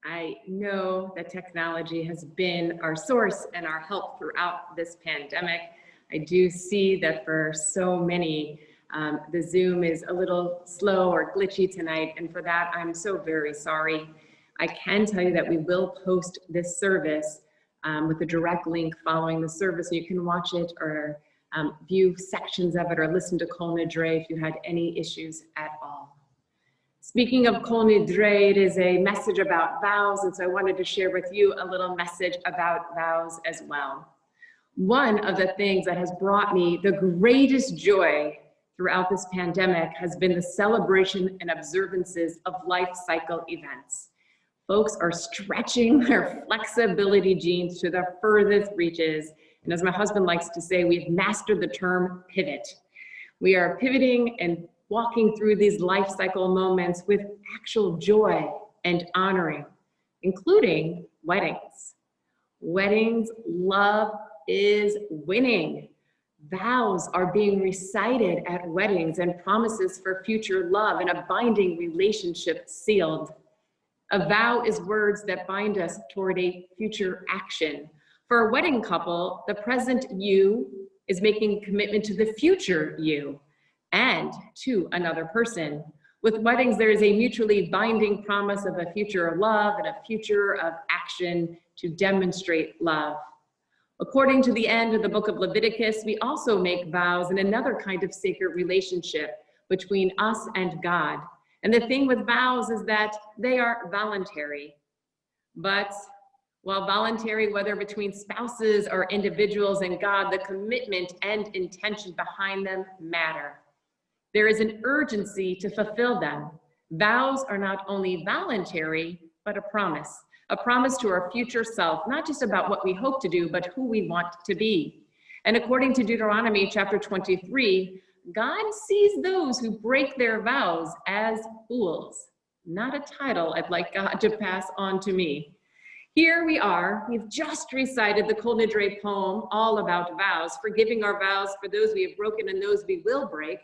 I know that technology has been our source and our help throughout this pandemic. I do see that for so many, the Zoom is a little slow or glitchy tonight, and for that, I'm so very sorry. I can tell you that we will post this service with a direct link following the service, so you can watch it or view sections of it or listen to Kol Nidrei if you had any issues at all. Speaking of Kol Nidrei, it is a message about vows, and so I wanted to share with you a little message about vows as well. One of the things that has brought me the greatest joy throughout this pandemic has been the celebration and observances of life cycle events. Folks are stretching their flexibility genes to the furthest reaches, and as my husband likes to say, we've mastered the term pivot. We are pivoting and walking through these life cycle moments with actual joy and honoring, including weddings. Weddings, love is winning. Vows are being recited at weddings and promises for future love and a binding relationship sealed. A vow is words that bind us toward a future action. For a wedding couple, the present you is making a commitment to the future you and to another person. With weddings, there is a mutually binding promise of a future of love and a future of action to demonstrate love. According to the end of the book of Leviticus, we also make vows in another kind of sacred relationship between us and God. And the thing with vows is that they are voluntary. But while voluntary, whether between spouses or individuals and God, the commitment and intention behind them matter. There is an urgency to fulfill them. Vows are not only voluntary, but a promise to our future self, not just about what we hope to do, but who we want to be. And according to Deuteronomy chapter 23, God sees those who break their vows as fools, not a title I'd like God to pass on to me. Here we are, we've just recited the Kol Nidrei poem all about vows, forgiving our vows for those we have broken and those we will break.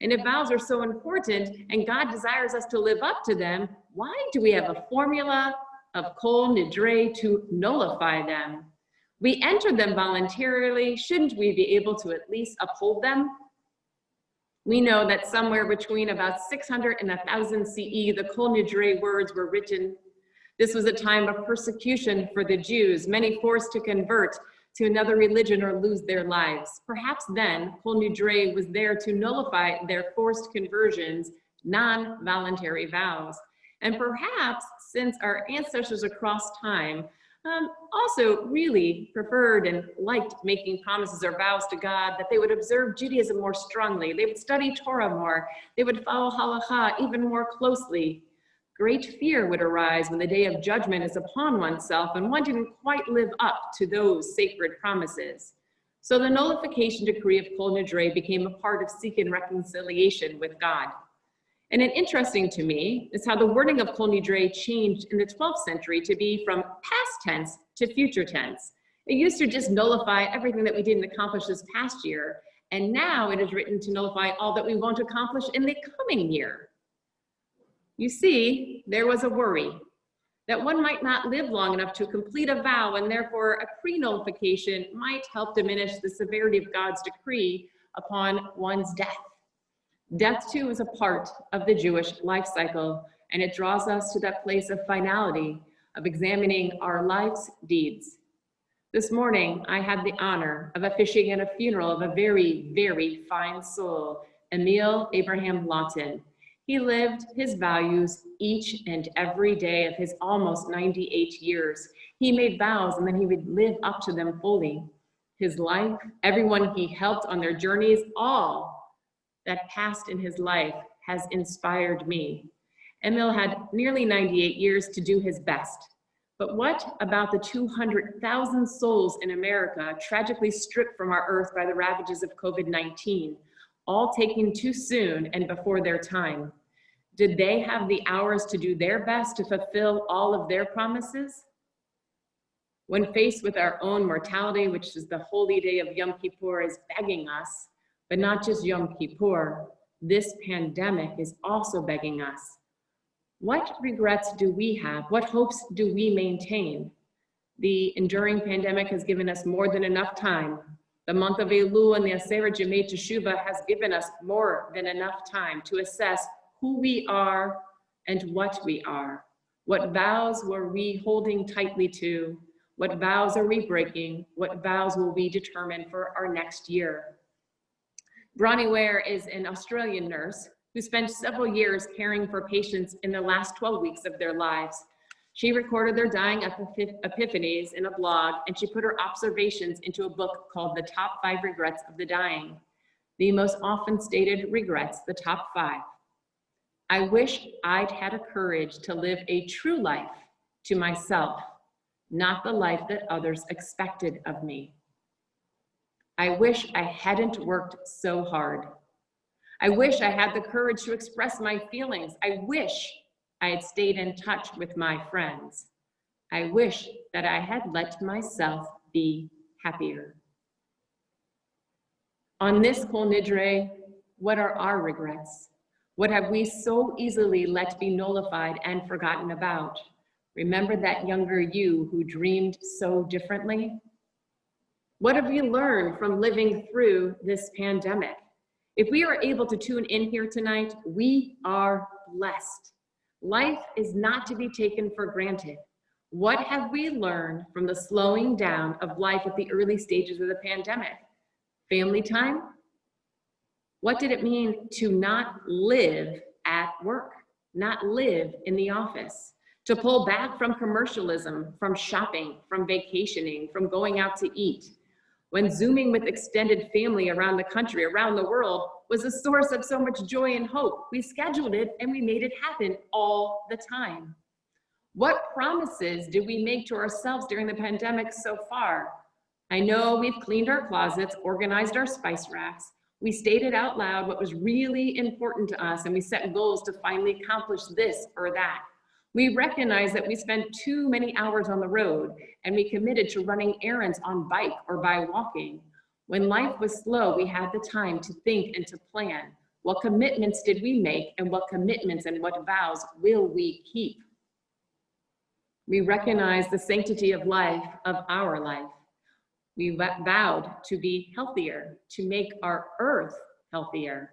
And if vows are so important and God desires us to live up to them, why do we have a formula of Kol Nidrei to nullify them? We entered them voluntarily. Shouldn't we be able to at least uphold them? We know that somewhere between about 600 and 1000 CE, the Kol Nidrei words were written. This was a time of persecution for the Jews, many forced to convert to another religion or lose their lives. Perhaps then, Kol Nidrei was there to nullify their forced conversions, non-voluntary vows. And perhaps, since our ancestors across time also really preferred and liked making promises or vows to God, that they would observe Judaism more strongly, they would study Torah more, they would follow halakha even more closely. Great fear would arise when the day of judgment is upon oneself and one didn't quite live up to those sacred promises. So the nullification decree of Kol Nidrei became a part of seeking reconciliation with God. And interesting to me is how the wording of Kol Nidrei changed in the 12th century to be from past tense to future tense. It used to just nullify everything that we didn't accomplish this past year, and now it is written to nullify all that we won't accomplish in the coming year. You see, there was a worry that one might not live long enough to complete a vow, and therefore a pre-nullification might help diminish the severity of God's decree upon one's death. Death, too, is a part of the Jewish life cycle, and it draws us to that place of finality, of examining our life's deeds. This morning, I had the honor of officiating at a funeral of a very, very fine soul, Emil Abraham Lawton. He lived his values each and every day of his almost 98 years. He made vows and then he would live up to them fully. His life, everyone he helped on their journeys, all that passed in his life has inspired me. Emil had nearly 98 years to do his best. But what about the 200,000 souls in America tragically stripped from our earth by the ravages of COVID-19? All taken too soon and before their time. Did they have the hours to do their best to fulfill all of their promises? When faced with our own mortality, which is the holy day of Yom Kippur is begging us, but not just Yom Kippur, this pandemic is also begging us. What regrets do we have? What hopes do we maintain? The enduring pandemic has given us more than enough time. The month of Elul and the Aseret Yemei Teshuvah has given us more than enough time to assess who we are and what we are. What vows were we holding tightly to? What vows are we breaking? What vows will we determine for our next year? Bronnie Ware is an Australian nurse who spent several years caring for patients in the last 12 weeks of their lives. She recorded their dying epiphanies in a blog, and she put her observations into a book called The Top 5 Regrets of the Dying. The most often stated regrets, the top 5. I wish I'd had a courage to live a true life to myself, not the life that others expected of me. I wish I hadn't worked so hard. I wish I had the courage to express my feelings. I wish I had stayed in touch with my friends. I wish that I had let myself be happier. On this Kol Nidrei, what are our regrets? What have we so easily let be nullified and forgotten about? Remember that younger you who dreamed so differently? What have we learned from living through this pandemic? If we are able to tune in here tonight, we are blessed. Life is not to be taken for granted. What have we learned from the slowing down of life at the early stages of the pandemic? Family time? What did it mean to not live at work, not live in the office, to pull back from commercialism, from shopping, from vacationing, from going out to eat? When Zooming with extended family around the country, around the world, was a source of so much joy and hope, we scheduled it and we made it happen all the time. What promises did we make to ourselves during the pandemic so far? I know we've cleaned our closets, organized our spice racks. We stated out loud what was really important to us, and we set goals to finally accomplish this or that. We recognized that we spent too many hours on the road, and we committed to running errands on bike or by walking. When life was slow, we had the time to think and to plan. What commitments did we make, and what commitments and what vows will we keep? We recognized the sanctity of life, of our life. We vowed to be healthier, to make our earth healthier,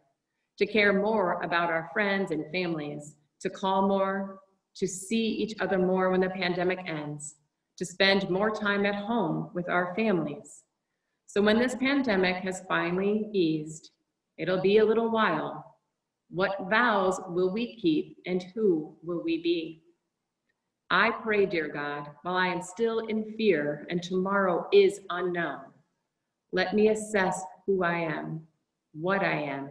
to care more about our friends and families, to call more, to see each other more when the pandemic ends, to spend more time at home with our families. So when this pandemic has finally eased, it'll be a little while. What vows will we keep, and who will we be? I pray, dear God, while I am still in fear and tomorrow is unknown, let me assess who I am, what I am,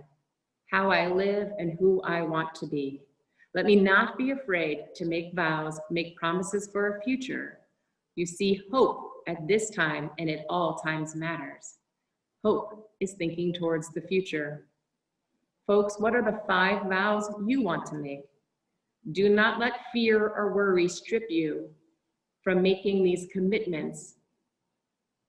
how I live, and who I want to be. Let me not be afraid to make vows, make promises for a future. You see, hope at this time and at all times matters. Hope is thinking towards the future. Folks, what are the 5 vows you want to make? Do not let fear or worry strip you from making these commitments.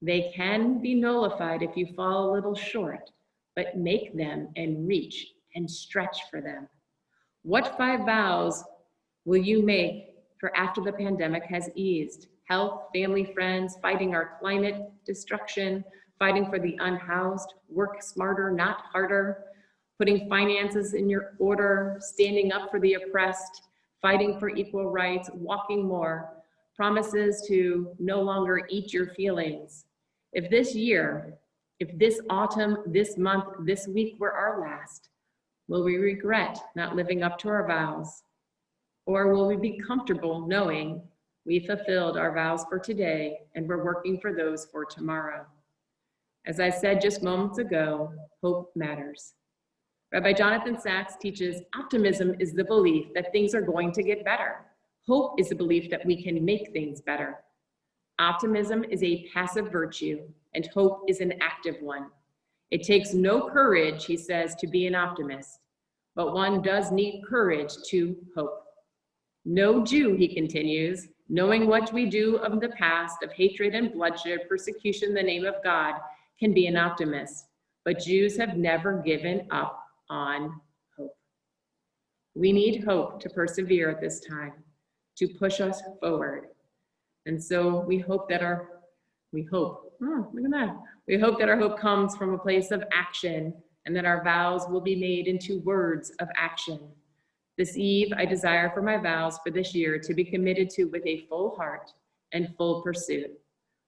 They can be nullified if you fall a little short, but make them and reach and stretch for them. What 5 vows will you make for after the pandemic has eased? Health, family, friends, fighting our climate destruction, fighting for the unhoused, work smarter, not harder, putting finances in your order, standing up for the oppressed, fighting for equal rights, walking more, promises to no longer eat your feelings. If this year, if this autumn, this month, this week were our last, will we regret not living up to our vows? Or will we be comfortable knowing we fulfilled our vows for today and we're working for those for tomorrow? As I said just moments ago, hope matters. Rabbi Jonathan Sachs teaches optimism is the belief that things are going to get better. Hope is the belief that we can make things better. Optimism is a passive virtue and hope is an active one. It takes no courage, he says, to be an optimist, but one does need courage to hope. No Jew, he continues, knowing what we do of the past of hatred and bloodshed, persecution in the name of God, can be an optimist, but Jews have never given up on hope. We need hope to persevere at this time, to push us forward. And so we hope that our hope comes from a place of action, and that our vows will be made into words of action. This eve, I desire for my vows for this year to be committed to with a full heart and full pursuit.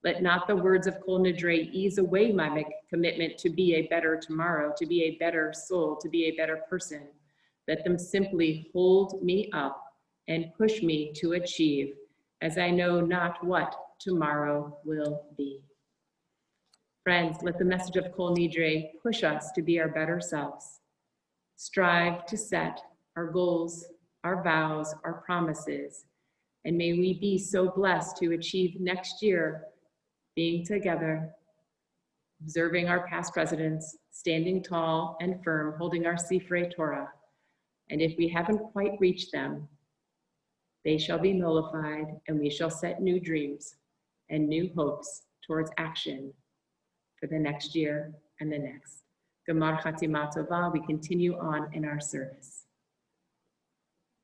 Let not the words of Kol Nidrei ease away my commitment to be a better tomorrow, to be a better soul, to be a better person. Let them simply hold me up and push me to achieve, as I know not what tomorrow will be. Friends, let the message of Kol Nidrei push us to be our better selves. Strive to set our goals, our vows, our promises, and may we be so blessed to achieve next year being together, observing our past presidents, standing tall and firm, holding our Sifrei Torah. And if we haven't quite reached them, they shall be nullified, and we shall set new dreams and new hopes towards action for the next year and the next. Gemar Chatima Tova, we continue on in our service.